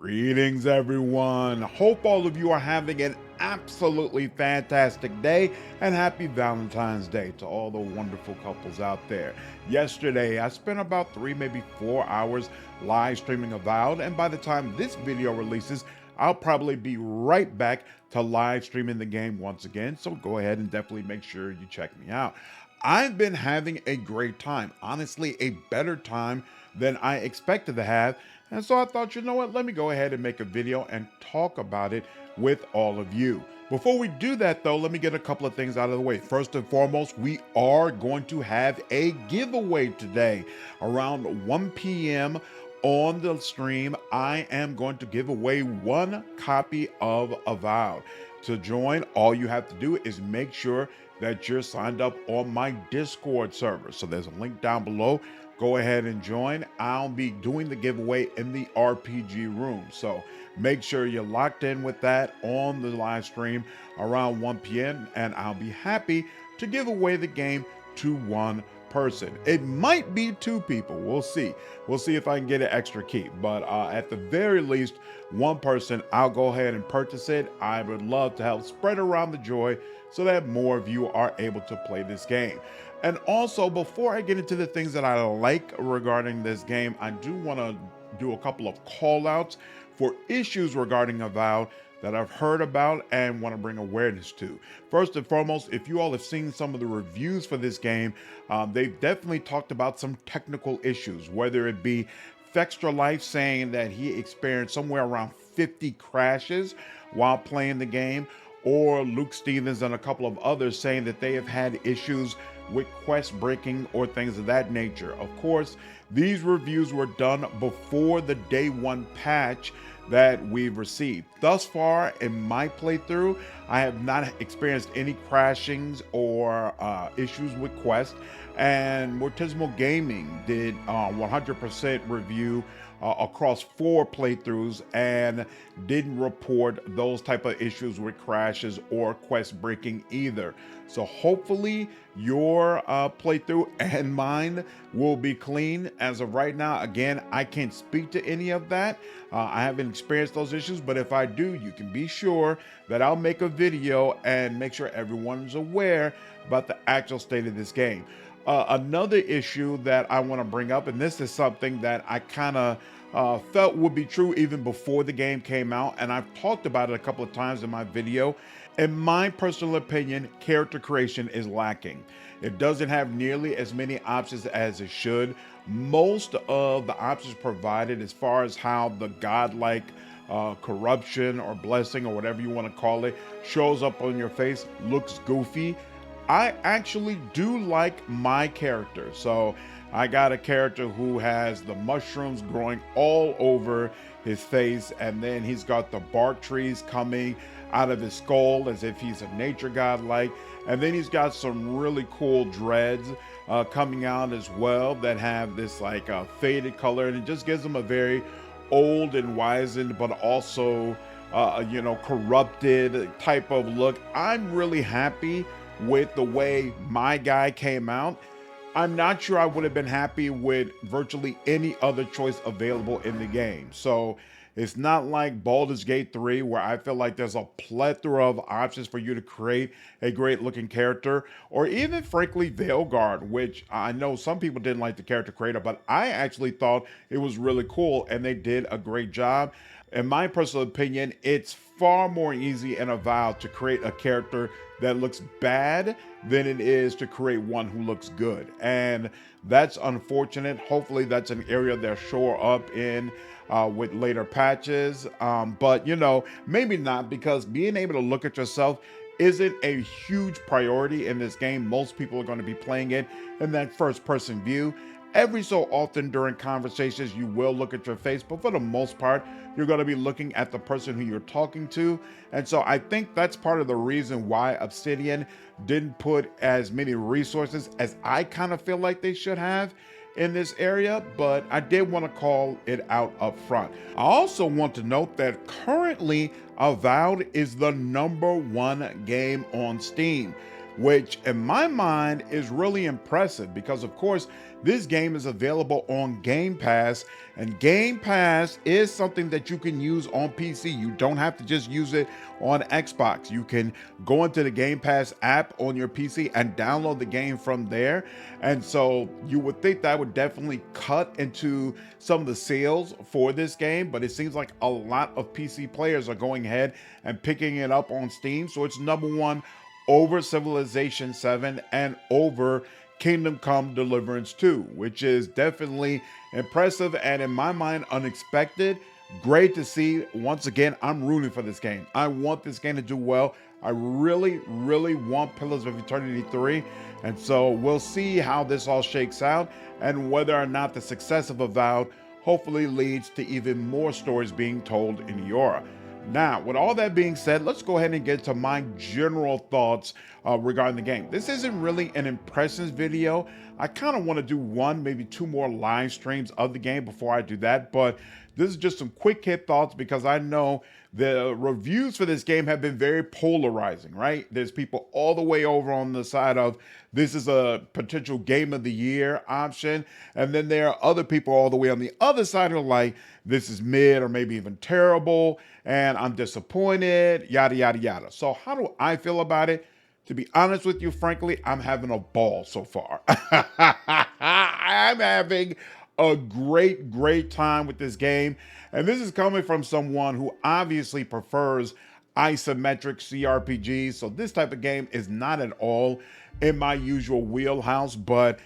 Greetings, everyone. Hope all of you are having an absolutely fantastic day, and happy Valentine's Day to all the wonderful couples out there. Yesterday, I spent about 3, maybe 4 hours live streaming Avowed, and by the time this video releases, I'll probably be right back to live streaming the game once again. So go ahead and definitely make sure you check me out. I've been having a great time, honestly, a better time than I expected to have. And so I thought, you know what, let me go ahead and make a video and talk about it with all of you. Before we do that, though, let me get a couple of things out of the way. First and foremost, we are going to have a giveaway today around 1 p.m. on the stream. I am going to give away one copy of Avowed. To join, all you have to do is make sure that you're signed up on my Discord server. So there's a link down below. Go ahead and join. I'll be doing the giveaway in the RPG room. So make sure you're locked in with that on the live stream around 1 p.m. and I'll be happy to give away the game to one person. It might be two people. We'll see. We'll see if I can get an extra key. But at the very least, one person, I'll go ahead and purchase it. I would love to help spread around the joy so that more of you are able to play this game. And also, before I get into the things that I like regarding this game, I do want to do a couple of call outs for issues regarding Avowed that I've heard about and want to bring awareness to. First and foremost, if you all have seen some of the reviews for this game, they've definitely talked about some technical issues, whether it be Fextra Life saying that he experienced somewhere around 50 crashes while playing the game, or Luke Stevens and a couple of others saying that they have had issues with quest breaking or things of that nature. Of course, these reviews were done before the day one patch that we've received. Thus far in my playthrough, I have not experienced any crashings or issues with quest, and Mortismo Gaming did 100% review across 4 playthroughs and didn't report those type of issues with crashes or quest breaking either. So hopefully your playthrough and mine will be clean. As of right now, again, I can't speak to any of that. I haven't experienced those issues, but if I do, you can be sure that I'll make a video and make sure everyone's aware about the actual state of this game. Another issue that I want to bring up, and this is something that I kind of felt would be true even before the game came out, and I've talked about it a couple of times in my video. In my personal opinion, character creation is lacking. It doesn't have nearly as many options as it should. Most of the options provided as far as how the godlike corruption or blessing or whatever you want to call it shows up on your face looks goofy. I actually do like my character. So I got a character who has the mushrooms growing all over his face, and then he's got the bark trees coming out of his skull as if he's a nature god like, and then he's got some really cool dreads coming out as well that have this like faded color, and it just gives him a very old and wizened but also corrupted type of look. I'm really happy with the way my guy came out. I'm not sure I would have been happy with virtually any other choice available in the game. So it's not like Baldur's Gate 3 where I feel like there's a plethora of options for you to create a great looking character, or even frankly Veilguard, which I know some people didn't like the character creator, but I actually thought it was really cool and they did a great job. In my personal opinion, it's far more easy in Avowed to create a character that looks bad than it is to create one who looks good. And that's unfortunate. Hopefully that's an area they'll shore up in with later patches. But maybe not, because being able to look at yourself isn't a huge priority in this game. Most people are going to be playing it in that first person view. Every so often during conversations, you will look at your face, but for the most part, you're going to be looking at the person who you're talking to. And so I think that's part of the reason why Obsidian didn't put as many resources as I kind of feel like they should have in this area, but I did want to call it out up front. I also want to note that currently Avowed is the #1 game on Steam. which in my mind is really impressive because, of course, this game is available on Game Pass, and Game Pass is something that you can use on PC. You don't have to just use it on Xbox. You can go into the Game Pass app on your PC and download the game from there. And so you would think that would definitely cut into some of the sales for this game, but it seems like a lot of PC players are going ahead and picking it up on Steam. So it's number one over Civilization 7 and over Kingdom Come Deliverance 2, which is definitely impressive and in my mind unexpected. Great to see. Once again, I'm rooting for this game. I want this game to do well. I really, really want Pillars of Eternity 3. And so we'll see how this all shakes out and whether or not the success of Avowed hopefully leads to even more stories being told in Eora. Now, with all that being said, let's go ahead and get to my general thoughts regarding the game. This isn't really an impressions video. I kind of want to do one, maybe two more live streams of the game before I do that, but this is just some quick hit thoughts because I know the reviews for this game have been very polarizing, right? There's people all the way over on the side of this is a potential game of the year option. And then there are other people all the way on the other side who are like, this is mid or maybe even terrible, and I'm disappointed, yada, yada, yada. So how do I feel about it? To be honest with you, frankly, I'm having a ball so far. I'm having a great time with this game. And this is coming from someone who obviously prefers isometric CRPGs. So this type of game is not at all in my usual wheelhouse. But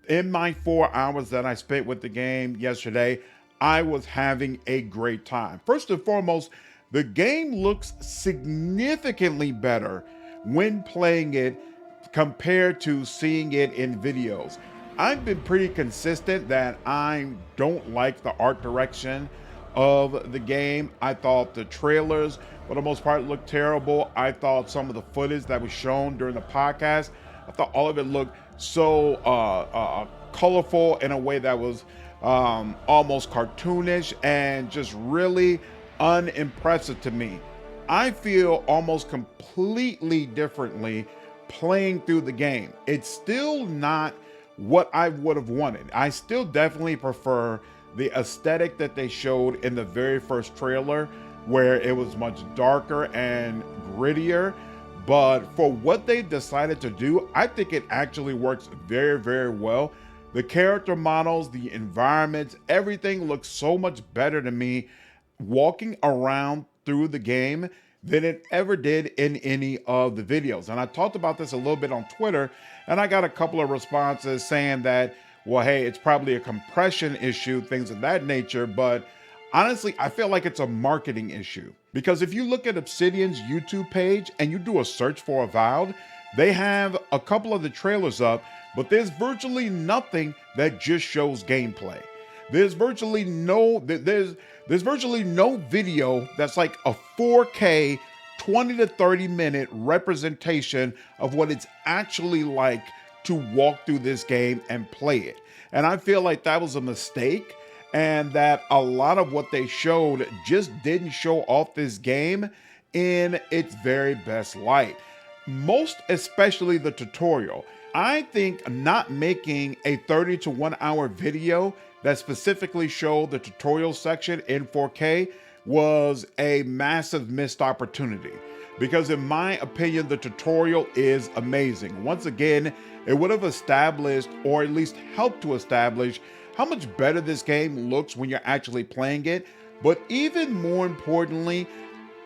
in my 4 hours that I spent with the game yesterday, I was having a great time. First and foremost, the game looks significantly better when playing it compared to seeing it in videos. I've been pretty consistent that I don't like the art direction of the game. I thought the trailers, for the most part, looked terrible. I thought some of the footage that was shown during the podcast, I thought all of it looked so colorful in a way that was almost cartoonish and just really unimpressive to me. I feel almost completely differently playing through the game. It's still not what I would have wanted. I still definitely prefer the aesthetic that they showed in the very first trailer, where it was much darker and grittier. But for what they decided to do, I think it actually works very well. The character models, the environments, everything looks so much better to me walking around through the game than it ever did in any of the videos. And I talked about this a little bit on Twitter, and I got a couple of responses saying that, well, hey, it's probably a compression issue, things of that nature. But honestly, I feel like it's a marketing issue. Because if you look at Obsidian's YouTube page and you do a search for Avowed, they have a couple of the trailers up, but there's virtually nothing that just shows gameplay. There's virtually no video that's like a 4K 20 to 30 minute representation of what it's actually like to walk through this game and play it. And I feel like that was a mistake, and that a lot of what they showed just didn't show off this game in its very best light. Most especially the tutorial. I think not making a 30 to 1 hour video that specifically showed the tutorial section in 4K was a massive missed opportunity. Because in my opinion, the tutorial is amazing. Once again, it would have established, or at least helped to establish, how much better this game looks when you're actually playing it. But even more importantly,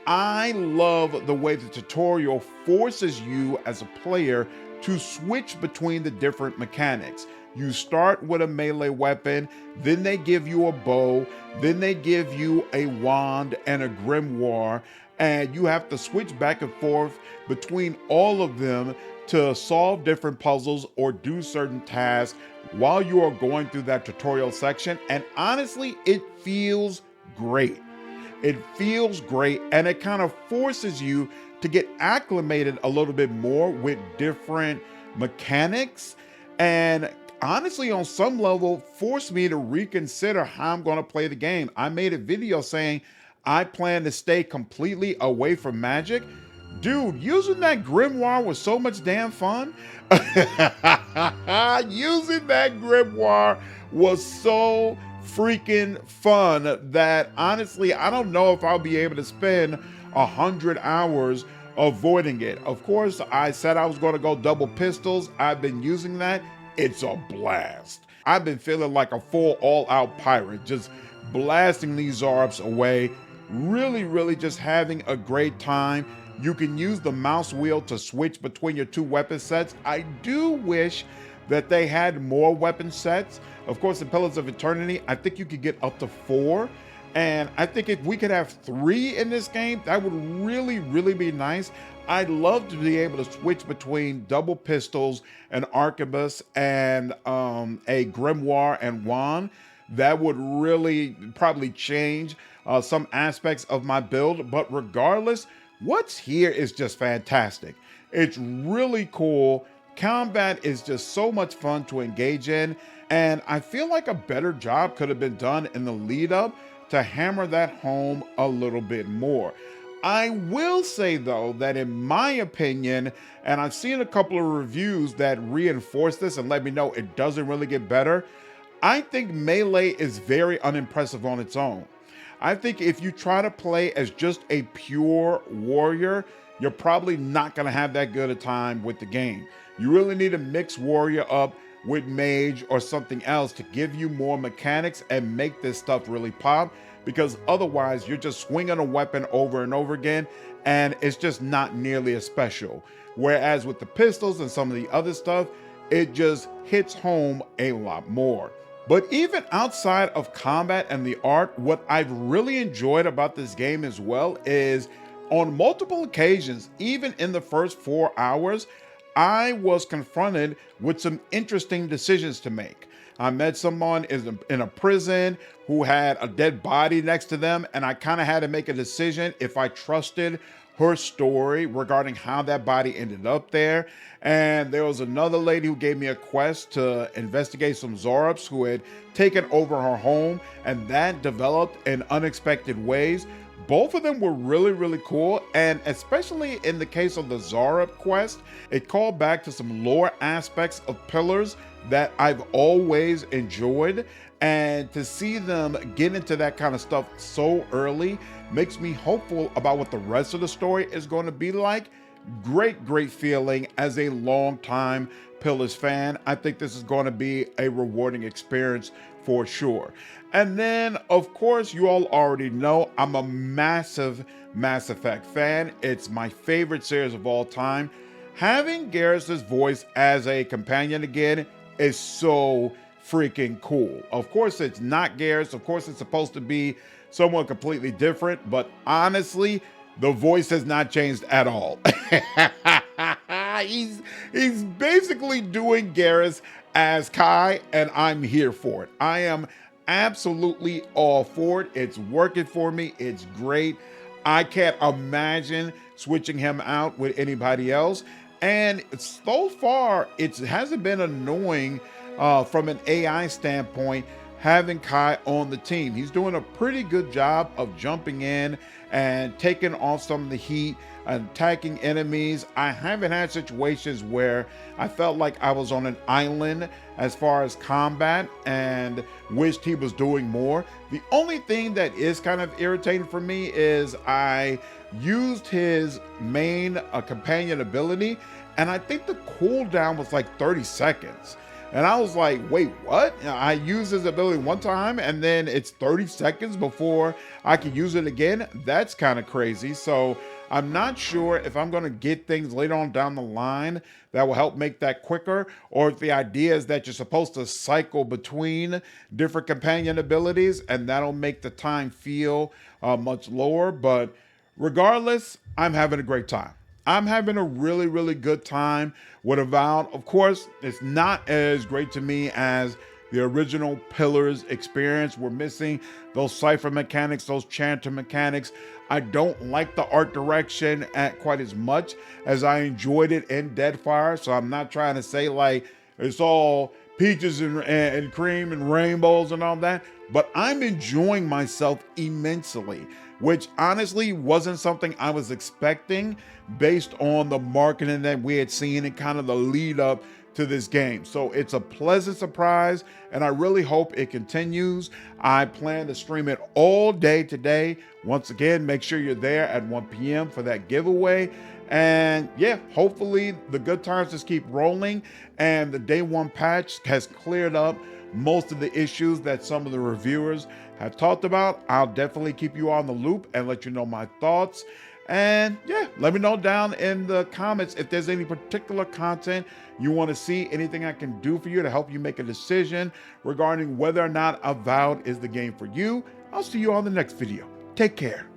I love the way the tutorial forces you as a player to switch between the different mechanics. You start with a melee weapon, then they give you a bow, then they give you a wand and a grimoire, and you have to switch back and forth between all of them to solve different puzzles or do certain tasks while you are going through that tutorial section. And honestly, it feels great. It feels great, and it kind of forces you to get acclimated a little bit more with different mechanics, and honestly, on some level, forced me to reconsider how I'm going to play the game. I made a video saying I plan to stay completely away from magic Dude, using that grimoire was so much damn fun. Using that grimoire was so freaking fun that honestly, I don't know if I'll be able to spend 100 hours avoiding it. Of course, I said I was going to go double pistols. I've been using that. It's a blast. I've been feeling like a full all-out pirate, just blasting these Zarbs away. Really, really just having a great time. You can use the mouse wheel to switch between your two weapon sets. I do wish that they had more weapon sets. Of course, in Pillars of Eternity, I think you could get up to 4. And I think if we could have 3 in this game, that would really, really be nice. I'd love to be able to switch between double pistols, an arquebus, and a grimoire and wand. That would really probably change some aspects of my build. But regardless, what's here is just fantastic. It's really cool. Combat is just so much fun to engage in. And I feel like a better job could have been done in the lead up to hammer that home a little bit more. I will say though that in my opinion, and I've seen a couple of reviews that reinforce this and let me know it doesn't really get better, I think melee is very unimpressive on its own. I think if you try to play as just a pure warrior, you're probably not going to have that good a time with the game. You really need to mix warrior up with mage or something else to give you more mechanics and make this stuff really pop, because otherwise you're just swinging a weapon over and over again and it's just not nearly as special. Whereas with the pistols and some of the other stuff, it just hits home a lot more. But even outside of combat and the art, what I've really enjoyed about this game as well is on multiple occasions, even in the first 4 hours, I was confronted with some interesting decisions to make. I met someone in a prison who had a dead body next to them, and I kind of had to make a decision if I trusted her story regarding how that body ended up there. And there was another lady who gave me a quest to investigate some Zarbs who had taken over her home, and that developed in unexpected ways. Both of them were really, really cool, and especially in the case of the Zarab quest, it called back to some lore aspects of Pillars that I've always enjoyed, and to see them get into that kind of stuff so early makes me hopeful about what the rest of the story is going to be like. Great, great feeling as a long-time Pillars fan. I think this is going to be a rewarding experience for sure. And then, of course, you all already know I'm a massive Mass Effect fan. It's my favorite series of all time. Having Garrus' voice as a companion again is so freaking cool. Of course, it's not Garrus. Of course, it's supposed to be someone completely different. But honestly, the voice has not changed at all. He's basically doing Garrus as Kai, and I'm here for it. I am absolutely all for it. It's working for me. It's great. I can't imagine switching him out with anybody else. And so far, it hasn't been annoying from an AI standpoint having Kai on the team. He's doing a pretty good job of jumping in and taking off some of the heat, attacking enemies. I haven't had situations where I felt like I was on an island as far as combat and wished he was doing more. The only thing that is kind of irritating for me is I used his main companion ability, and I think the cooldown was like 30 seconds. And I was like, wait, what? I used his ability one time and then it's 30 seconds before I can use it again? That's kind of crazy. So I'm not sure if I'm going to get things later on down the line that will help make that quicker, or if the idea is that you're supposed to cycle between different companion abilities and that'll make the time feel much lower. But regardless, I'm having a great time. I'm having a really, really good time with Avowed. Of course, it's not as great to me as the original Pillars experience. We're missing those cipher mechanics, those chanter mechanics. I don't like the art direction quite as much as I enjoyed it in Deadfire. So I'm not trying to say like it's all peaches and cream and rainbows and all that, but I'm enjoying myself immensely, which honestly wasn't something I was expecting based on the marketing that we had seen and kind of the lead up to this game. So it's a pleasant surprise, and I really hope it continues. I plan to stream it all day today. Once again, make sure you're there at 1 p.m. for that giveaway. And yeah, hopefully the good times just keep rolling, and the day one patch has cleared up most of the issues that some of the reviewers have talked about. I'll definitely keep you on the loop and let you know my thoughts. And yeah, let me know down in the comments if there's any particular content you want to see, anything I can do for you to help you make a decision regarding whether or not Avowed is the game for you. I'll see you on the next video. Take care.